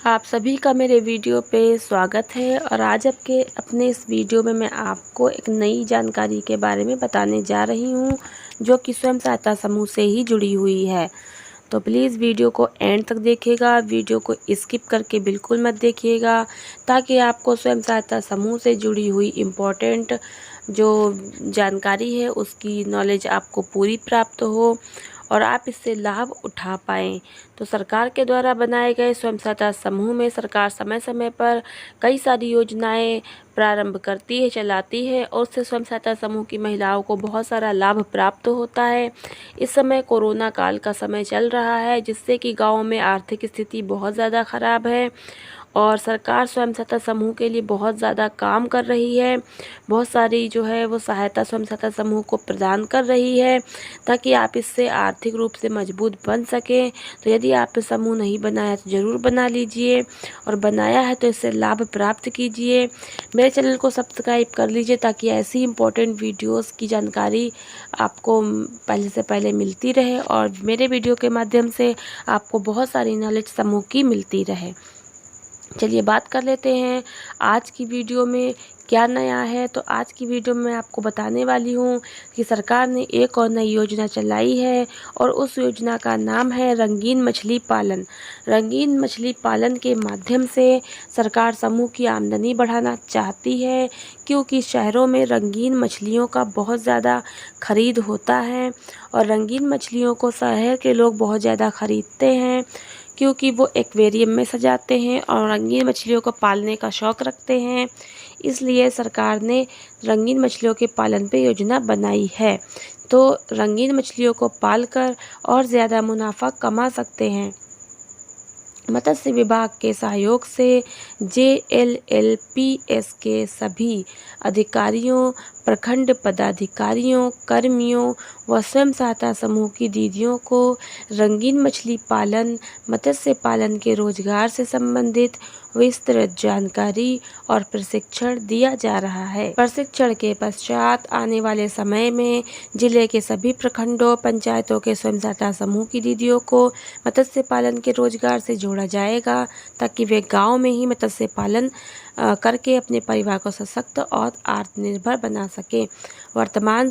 आप सभी का मेरे वीडियो पे स्वागत है। और आज अपने इस वीडियो में मैं आपको एक नई जानकारी के बारे में बताने जा रही हूँ, जो कि स्वयं सहायता समूह से ही जुड़ी हुई है। तो प्लीज़ वीडियो को एंड तक देखिएगा, वीडियो को स्किप करके बिल्कुल मत देखिएगा, ताकि आपको स्वयं सहायता समूह से जुड़ी हुई इम्पोर्टेंट जो जानकारी है उसकी नॉलेज आपको पूरी प्राप्त हो और आप इससे लाभ उठा पाएँ। तो सरकार के द्वारा बनाए गए स्वयं सहायता समूह में सरकार समय समय पर कई सारी योजनाएं प्रारंभ करती है, चलाती है, और उससे स्वयं सहायता समूह की महिलाओं को बहुत सारा लाभ प्राप्त होता है। इस समय कोरोना काल का समय चल रहा है, जिससे कि गाँव में आर्थिक स्थिति बहुत ज़्यादा ख़राब है और सरकार स्वयं सहायता समूह के लिए बहुत ज़्यादा काम कर रही है। बहुत सारी जो है वो सहायता स्वयं सहायता समूह को प्रदान कर रही है, ताकि आप इससे आर्थिक रूप से मजबूत बन सकें। तो यदि आपने समूह नहीं बनाया तो ज़रूर बना लीजिए, और बनाया है तो इससे लाभ प्राप्त कीजिए। मेरे चैनल को सब्सक्राइब कर लीजिए, ताकि ऐसी इम्पोर्टेंट वीडियोस की जानकारी आपको पहले से पहले मिलती रहे और मेरे वीडियो के माध्यम से आपको बहुत सारी नॉलेज समूह की मिलती रहे। चलिए बात कर लेते हैं आज की वीडियो में क्या नया है। तो आज की वीडियो में मैं आपको बताने वाली हूँ कि सरकार ने एक और नई योजना चलाई है, और उस योजना का नाम है रंगीन मछली पालन। रंगीन मछली पालन के माध्यम से सरकार समूह की आमदनी बढ़ाना चाहती है, क्योंकि शहरों में रंगीन मछलियों का बहुत ज़्यादा खरीद होता है, और रंगीन मछलियों को शहर के लोग बहुत ज़्यादा खरीदते हैं, क्योंकि वो एक्वेरियम में सजाते हैं और रंगीन मछलियों को पालने का शौक़ रखते हैं। इसलिए सरकार ने रंगीन मछलियों के पालन पे योजना बनाई है। तो रंगीन मछलियों को पालकर और ज़्यादा मुनाफा कमा सकते हैं। मत्स्य विभाग के सहयोग से JLLPS के सभी अधिकारियों, प्रखंड पदाधिकारियों, कर्मियों व स्वयं सहायता समूह की दीदियों को रंगीन मछली पालन, मत्स्य पालन के रोजगार से संबंधित विस्तृत जानकारी और प्रशिक्षण दिया जा रहा है। प्रशिक्षण के पश्चात आने वाले समय में जिले के सभी प्रखंडों, पंचायतों के स्वयं सहायता समूह की दीदियों को मत्स्य पालन के रोजगार से जोड़ा जाएगा, ताकि वे गांव में ही मत्स्य पालन करके अपने परिवार को सशक्त और आत्मनिर्भर बना सकें। वर्तमान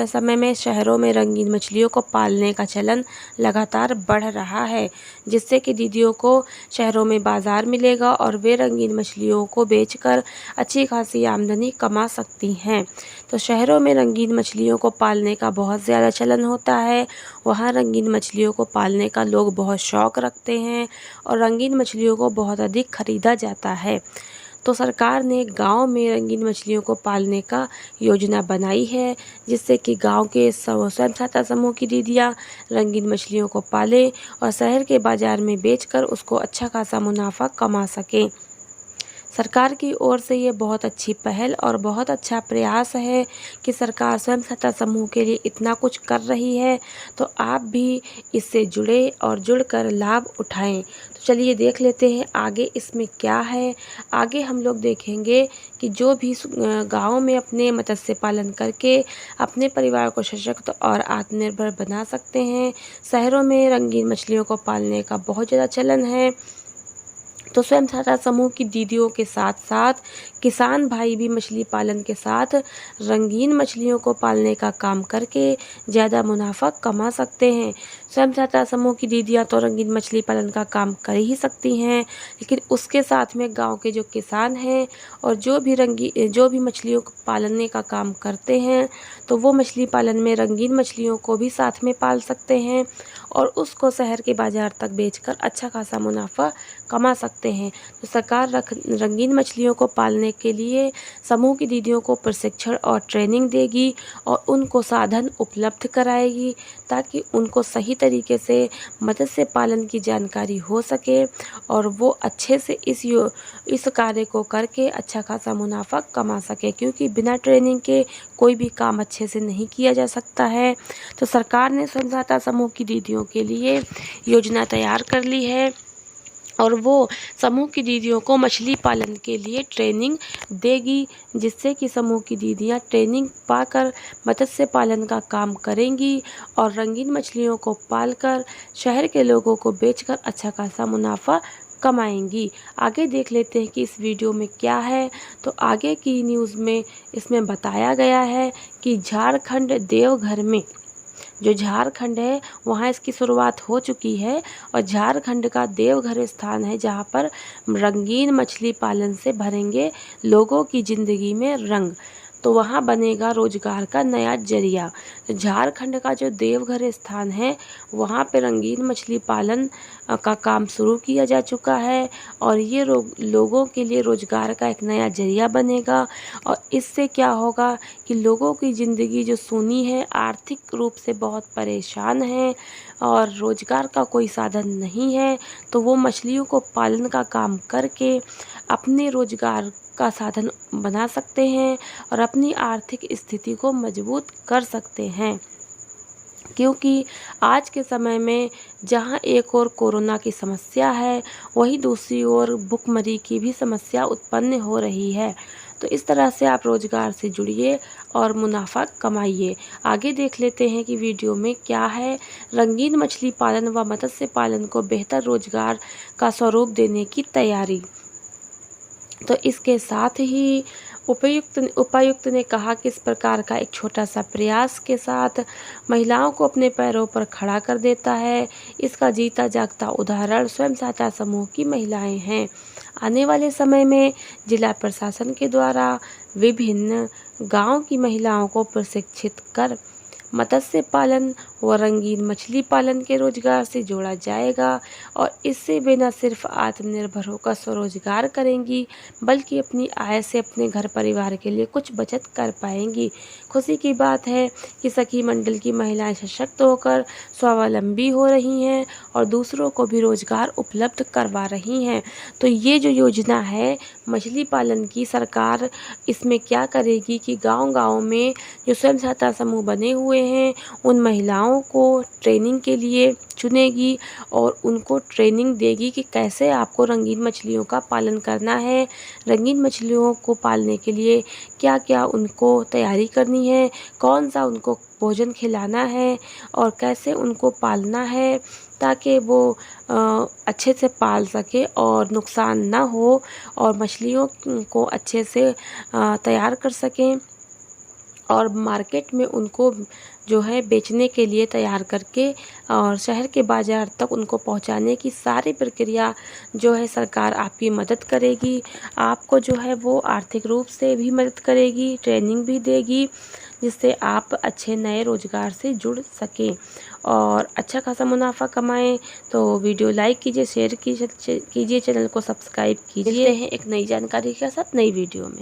समय में शहरों में रंगीन मछलियों को पालने का चलन लगातार बढ़ रहा है, जिससे कि दीदियों को शहरों में बाज़ार मिलेगा और वे रंगीन मछलियों को बेचकर अच्छी खासी आमदनी कमा सकती हैं। तो शहरों में रंगीन मछलियों को पालने का बहुत ज़्यादा चलन होता है। वहाँ रंगीन मछलियों को पालने का लोग बहुत शौक़ रखते हैं और रंगीन मछलियों को बहुत अधिक खरीदा जाता है। तो सरकार ने गांव में रंगीन मछलियों को पालने का योजना बनाई है, जिससे कि गांव के स्वयं सहायता समूह की दीदियाँ रंगीन मछलियों को पालें और शहर के बाज़ार में बेचकर उसको अच्छा खासा मुनाफा कमा सकें। सरकार की ओर से ये बहुत अच्छी पहल और बहुत अच्छा प्रयास है कि सरकार स्वयं सहायता समूह के लिए इतना कुछ कर रही है। तो आप भी इससे जुड़े और जुड़कर लाभ उठाएं। तो चलिए देख लेते हैं आगे इसमें क्या है। आगे हम लोग देखेंगे कि जो भी गाँव में अपने मत्स्य पालन करके अपने परिवार को सशक्त और आत्मनिर्भर बना सकते हैं। शहरों में रंगीन मछलियों को पालने का बहुत ज़्यादा चलन है, तो स्वयं सहायता समूह की दीदियों के साथ साथ किसान भाई भी मछली पालन के साथ रंगीन मछलियों को पालने का काम करके ज़्यादा मुनाफा कमा सकते हैं। स्वयं सहायता समूह की दीदियाँ तो रंगीन मछली पालन का काम कर ही सकती हैं, लेकिन उसके साथ में गांव के जो किसान हैं और जो भी मछलियों को पालने का काम करते हैं, तो वो मछली पालन में रंगीन मछलियों को भी साथ में पाल सकते हैं और उसको शहर के बाज़ार तक बेचकर अच्छा खासा मुनाफा कमा सकते हैं। तो सरकार रंगीन मछलियों को पालने के लिए समूह की दीदियों को प्रशिक्षण और ट्रेनिंग देगी और उनको साधन उपलब्ध कराएगी, ताकि उनको सही तरीके से मत्स्य पालन की जानकारी हो सके और वो अच्छे से इस कार्य को करके अच्छा खासा मुनाफा कमा सके, क्योंकि बिना ट्रेनिंग के कोई भी काम अच्छे से नहीं किया जा सकता है। तो सरकार ने स्वयं सहायता समूह की दीदियों के लिए योजना तैयार कर ली है और वो समूह की दीदियों को मछली पालन के लिए ट्रेनिंग देगी, जिससे कि समूह की दीदियां ट्रेनिंग पाकर मत्स्य पालन का काम करेंगी और रंगीन मछलियों को पालकर शहर के लोगों को बेचकर अच्छा खासा मुनाफा कमाएंगी। आगे देख लेते हैं कि इस वीडियो में क्या है। तो आगे की न्यूज़ में इसमें बताया गया है कि झारखंड देवघर में, जो झारखंड है वहाँ इसकी शुरुआत हो चुकी है और झारखंड का देवघर स्थान है जहाँ पर रंगीन मछली पालन से भरेंगे लोगों की ज़िंदगी में रंग। तो वहाँ बनेगा रोजगार का नया जरिया। तो झारखंड का जो देवघर स्थान है वहाँ पे रंगीन मछली पालन का काम शुरू किया जा चुका है और ये लोगों के लिए रोजगार का एक नया जरिया बनेगा। और इससे क्या होगा कि लोगों की ज़िंदगी जो सूनी है, आर्थिक रूप से बहुत परेशान है और रोजगार का कोई साधन नहीं है, तो वो मछलियों को पालन का काम करके अपने रोजगार का साधन बना सकते हैं और अपनी आर्थिक स्थिति को मजबूत कर सकते हैं। क्योंकि आज के समय में जहां एक ओर कोरोना की समस्या है, वहीं दूसरी ओर भुखमरी की भी समस्या उत्पन्न हो रही है। तो इस तरह से आप रोजगार से जुड़िए और मुनाफा कमाइए। आगे देख लेते हैं कि वीडियो में क्या है। रंगीन मछली पालन व मत्स्य पालन को बेहतर रोजगार का स्वरूप देने की तैयारी। तो इसके साथ ही उपायुक्त ने कहा कि इस प्रकार का एक छोटा सा प्रयास के साथ महिलाओं को अपने पैरों पर खड़ा कर देता है। इसका जीता जागता उदाहरण स्वयं सहायता समूह की महिलाएं हैं। आने वाले समय में जिला प्रशासन के द्वारा विभिन्न गांव की महिलाओं को प्रशिक्षित कर मत्स्य पालन व रंगीन मछली पालन के रोजगार से जोड़ा जाएगा और इससे वे न सिर्फ आत्मनिर्भर होकर स्वरोजगार करेंगी बल्कि अपनी आय से अपने घर परिवार के लिए कुछ बचत कर पाएंगी। खुशी की बात है कि सखी मंडल की महिलाएं सशक्त होकर स्वावलंबी हो रही हैं और दूसरों को भी रोजगार उपलब्ध करवा रही हैं। तो ये जो योजना है मछली पालन की, सरकार इसमें क्या करेगी कि गांव-गांव में जो स्वयं सहायता समूह बने हुए हैं उन महिलाओं को ट्रेनिंग के लिए चुनेगी और उनको ट्रेनिंग देगी कि कैसे आपको रंगीन मछलियों का पालन करना है, रंगीन मछलियों को पालने के लिए क्या क्या उनको तैयारी करनी है, कौन सा उनको भोजन खिलाना है और कैसे उनको पालना है ताकि वो अच्छे से पाल सके और नुकसान ना हो और मछलियों को अच्छे से तैयार कर सकें और मार्केट में उनको जो है बेचने के लिए तैयार करके और शहर के बाज़ार तक उनको पहुंचाने की सारी प्रक्रिया जो है सरकार आपकी मदद करेगी। आपको जो है वो आर्थिक रूप से भी मदद करेगी, ट्रेनिंग भी देगी जिससे आप अच्छे नए रोजगार से जुड़ सकें और अच्छा खासा मुनाफा कमाएं। तो वीडियो लाइक कीजिए, शेयर कीजिए, चैनल को सब्सक्राइब कीजिए। मिलते हैं एक नई जानकारी के साथ नई वीडियो में।